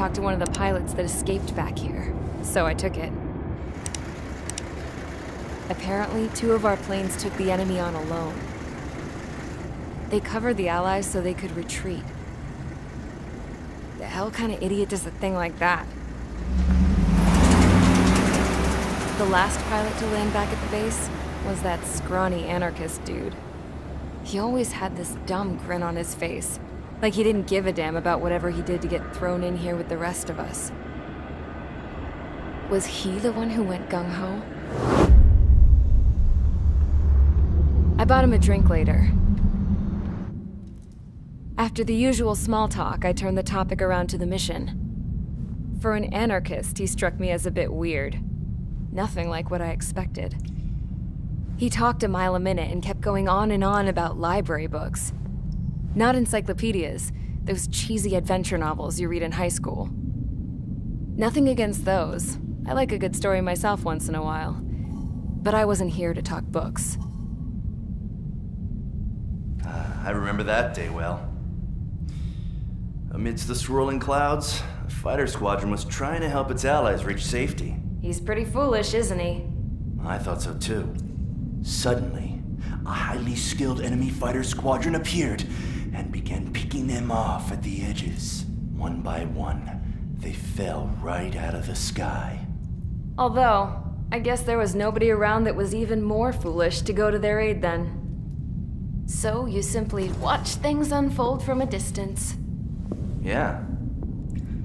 talk to one of the pilots that escaped back here, so I took it. Apparently, 2 of our planes took the enemy on alone. They covered the Allies so they could retreat. The hell kind of idiot does a thing like that? The last pilot to land back at the base was that scrawny anarchist dude. He always had this dumb grin on his face, like he didn't give a damn about whatever he did to get thrown in here with the rest of us. Was he the one who went gung-ho? I bought him a drink later. After the usual small talk, I turned the topic around to the mission. For an anarchist, he struck me as a bit weird. Nothing like what I expected. He talked a mile a minute and kept going on and on about library books. Not encyclopedias, those cheesy adventure novels you read in high school. Nothing against those. I like a good story myself once in a while. But I wasn't here to talk books. I remember that day well. Amidst the swirling clouds, a fighter squadron was trying to help its allies reach safety. He's pretty foolish, isn't he? I thought so too. Suddenly, a highly skilled enemy fighter squadron appeared and began picking them off at the edges. One by one, they fell right out of the sky. Although, I guess there was nobody around that was even more foolish to go to their aid then. So you simply watch things unfold from a distance. Yeah.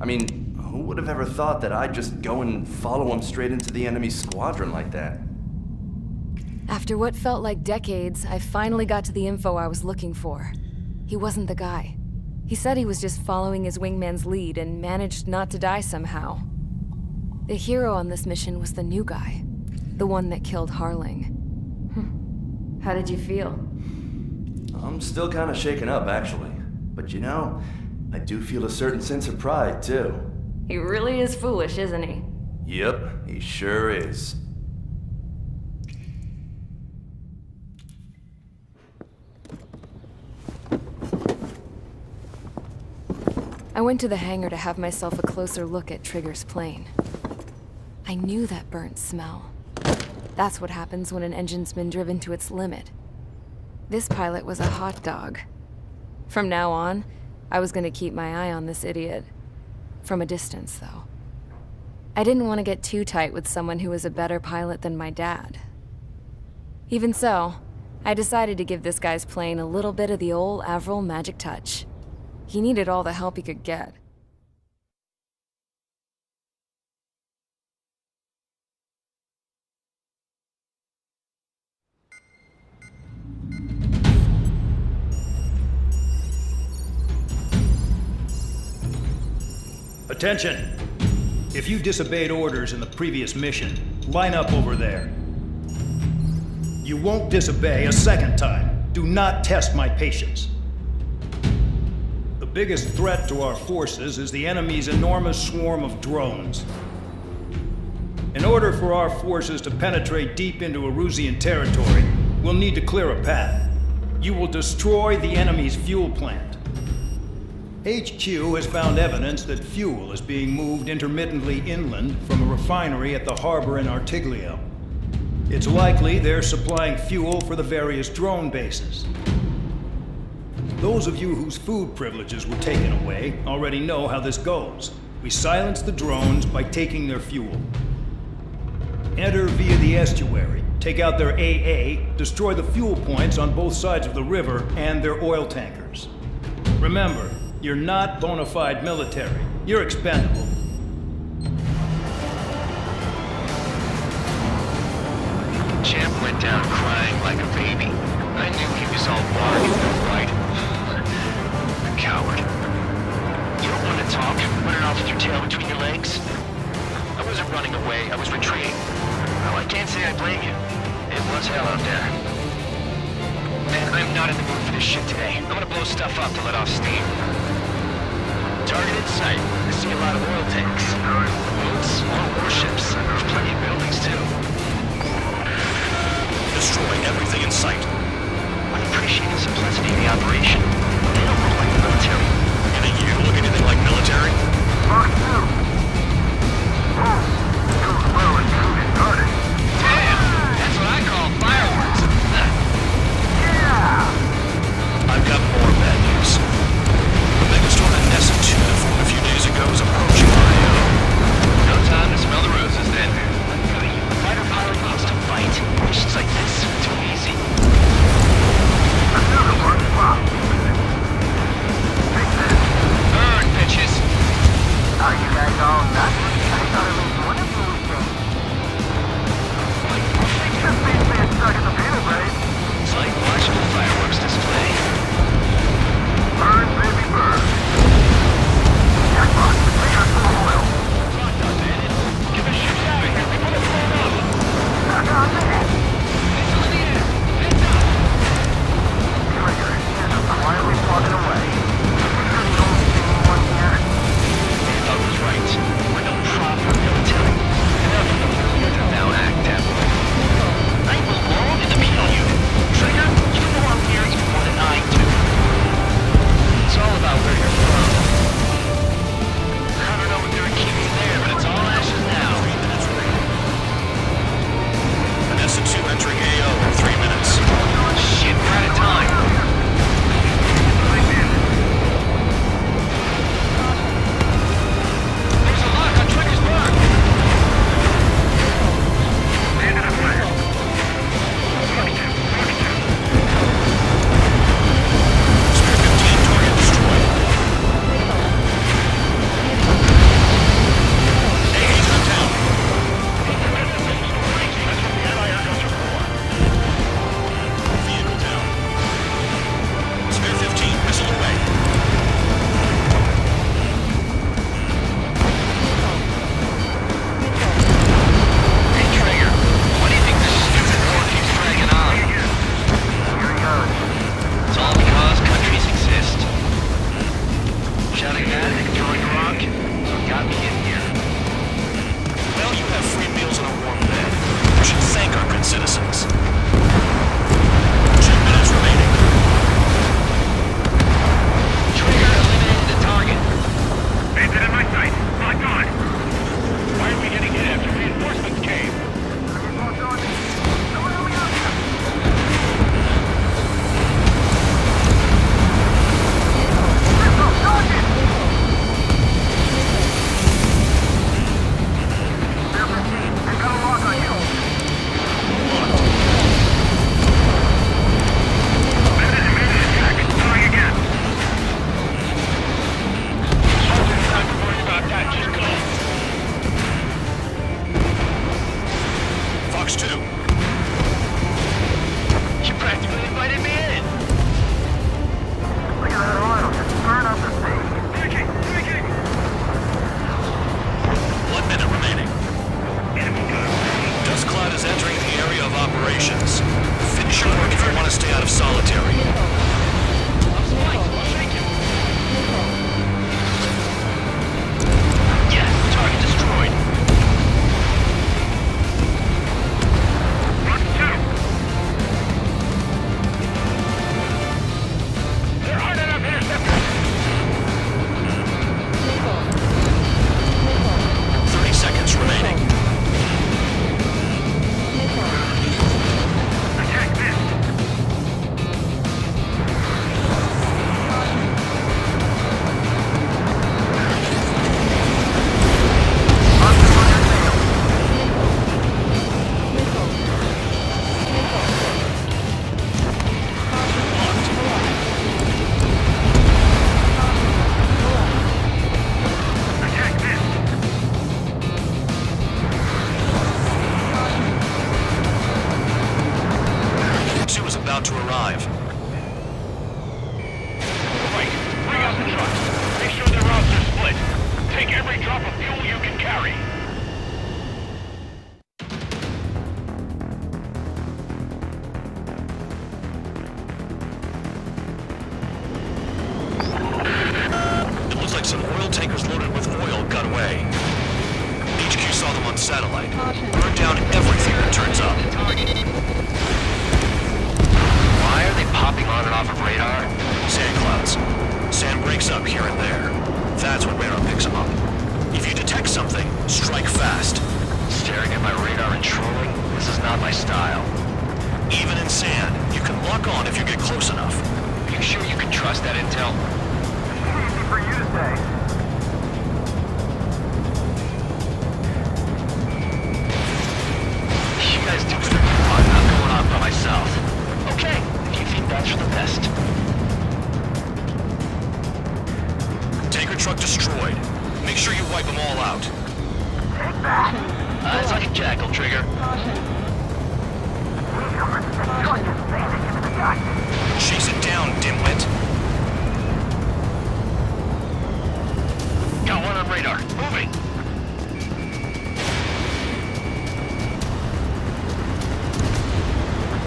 I mean, who would have ever thought that I'd just go and follow him straight into the enemy squadron like that? After what felt like decades, I finally got to the info I was looking for. He wasn't the guy. He said he was just following his wingman's lead and managed not to die somehow. The hero on this mission was the new guy. The one that killed Harling. How did you feel? I'm still kind of shaken up, actually. But you know, I do feel a certain sense of pride, too. He really is foolish, isn't he? Yep, he sure is. I went to the hangar to have myself a closer look at Trigger's plane. I knew that burnt smell. That's what happens when an engine's been driven to its limit. This pilot was a hot dog. From now on, I was gonna keep my eye on this idiot. From a distance, though. I didn't want to get too tight with someone who was a better pilot than my dad. Even so, I decided to give this guy's plane a little bit of the old Avril magic touch. He needed all the help he could get. Attention! If you disobeyed orders in the previous mission, line up over there. You won't disobey a second time. Do not test my patience. The biggest threat to our forces is the enemy's enormous swarm of drones. In order for our forces to penetrate deep into Erusian territory, we'll need to clear a path. You will destroy the enemy's fuel plant. HQ has found evidence that fuel is being moved intermittently inland from a refinery at the harbor in Artiglio. It's likely they're supplying fuel for the various drone bases. Those of you whose food privileges were taken away already know how this goes. We silence the drones by taking their fuel. Enter via the estuary, take out their AA, destroy the fuel points on both sides of the river and their oil tankers. Remember, you're not bona fide military. You're expendable. Champ went down crying like a baby. I knew he was all bargain and right. A coward. You don't want to talk, running off with your tail between your legs? I wasn't running away, I was retreating. Well, I can't say I blame you. It was hell out there. Man, I'm not in the mood for this shit today. I'm gonna blow stuff up to let off steam. Target in sight. I see a lot of oil tanks. Boats, small warships. There's plenty of buildings, too. Destroy everything in sight. I appreciate the simplicity of the operation. They don't look like the military. And you look anything like military? Mark 4. satellite. Burn down everything that turns up. Why are they popping on and off of radar? Sand clouds. Sand breaks up here and there. That's when radar picks them up. If you detect something, strike fast. Staring at my radar and trolling? This is not my style. Even in sand, you can lock on if you get close enough. Are you sure you can trust that intel? Easy for you to say. You guys do whatever you want. I'm going on by myself. Okay, if you think that's for the best. Tanker truck destroyed. Make sure you wipe them all out. Take that. Eyes like a jackal, Trigger. Chase it down, dimwit. Got one on radar. Moving.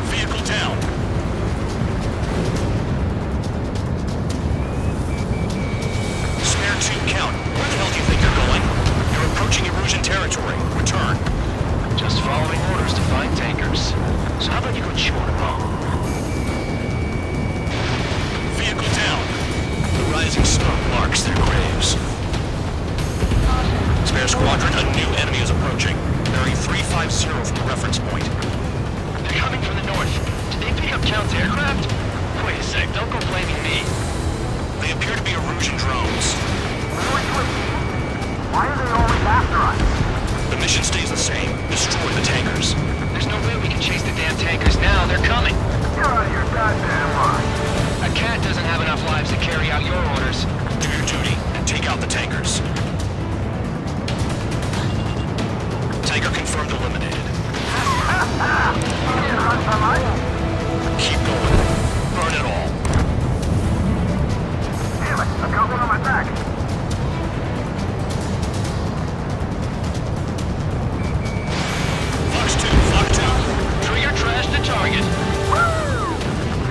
Vehicle down. Spare two count. Where the hell do you think you're going? You're approaching erosion territory. Return. Just following orders to find tankers. So how about you go chew on a bone? Vehicle down. The rising smoke marks their graves. Spare squadron, a new enemy is approaching. Bearing 350 from the reference point. They're coming from the north. Did they pick up Count's aircraft? Wait a sec, don't go blaming me. They appear to be erosion drones. Why are they always after us? The mission stays the same. Destroy the tankers. There's no way we can chase the damn tankers now. They're coming. You're out of your goddamn mind. A cat doesn't have enough lives to carry out your orders. Do your duty and take out the tankers. Tanker confirmed eliminated. Keep going. Burn it all. Damn it, I've got one on my back. Fox 2, Fox 2. Trigger trash the target. Woo!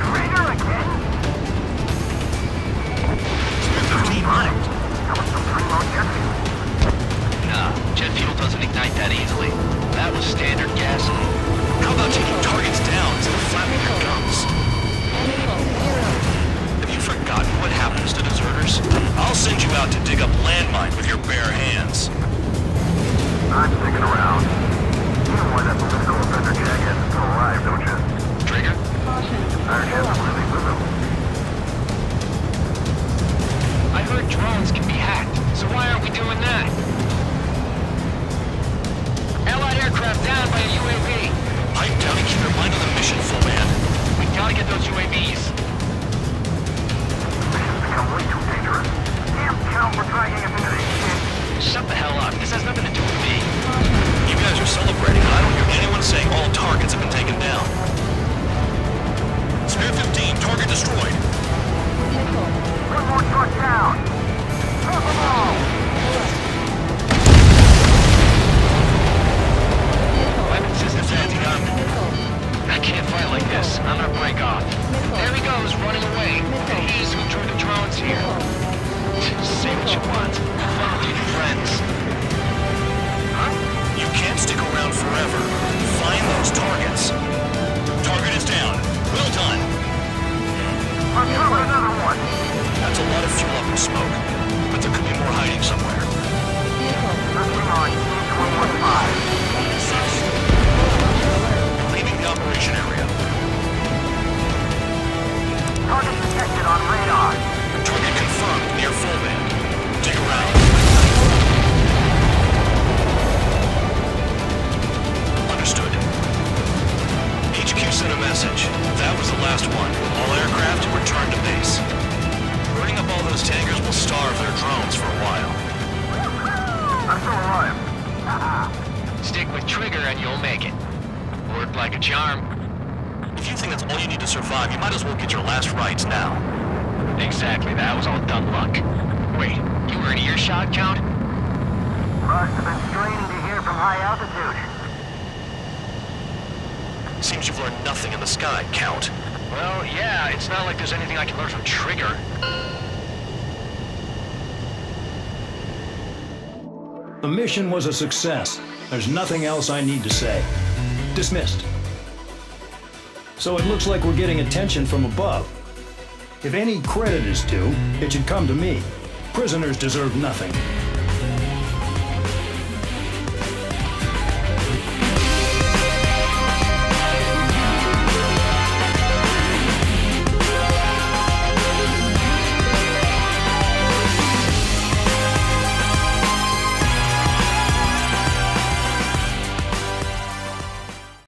Trigger again? Spare 15 left. That was some primo jet fuel. Nah, jet fuel doesn't ignite that easily. That was standard gasoline. How about taking targets down instead of flapping your gums? Have you forgotten what happens to deserters? I'll send you out to dig up landmine with your bare hands. I'm sticking around. You know why that political offender jackass is still alive, don't you? Trigger? Our chance of living with him. I heard drones can be hacked, so why aren't we doing that? Allied aircraft down by a UAV. Pipe down and keep your mind on the mission, full man. We gotta get those UAVs. Mission's become way too dangerous. Damn Count, we're dragging us into this shit. Shut the hell up. This has nothing to do with me. You guys are celebrating, but I don't hear anyone saying all targets have been taken down. Spare 15, target destroyed. One more truck down. Drop them all. Weapon system's acting up. I can't fight like this. I'm gonna break off. There he goes, running away. And he's who drew the drones here. Say what you want. Follow your friends. You can't stick around forever. Find those targets. Target is down. Well done. I'm throwing another one. That's a lot of fuel up in smoke, but there could be more hiding somewhere. Looking on E115. Leaving the operation area. Target detected on radar. Target confirmed near full band. Dig around. Understood. HQ sent a message. That was the last one. All aircraft return to base. Burning up all those tankers will starve their drones for a while. I'm still alive. Stick with Trigger and you'll make it. Worked like a charm. If you think that's all you need to survive, you might as well get your last rites now. Exactly, that was all dumb luck. Wait, you were in earshot, Count? Must have been straining to hear from high altitude. Seems you've learned nothing in the sky, Count. Well, yeah, it's not like there's anything I can learn from Trigger. The mission was a success. There's nothing else I need to say. Dismissed. So it looks like we're getting attention from above. If any credit is due, it should come to me. Prisoners deserve nothing.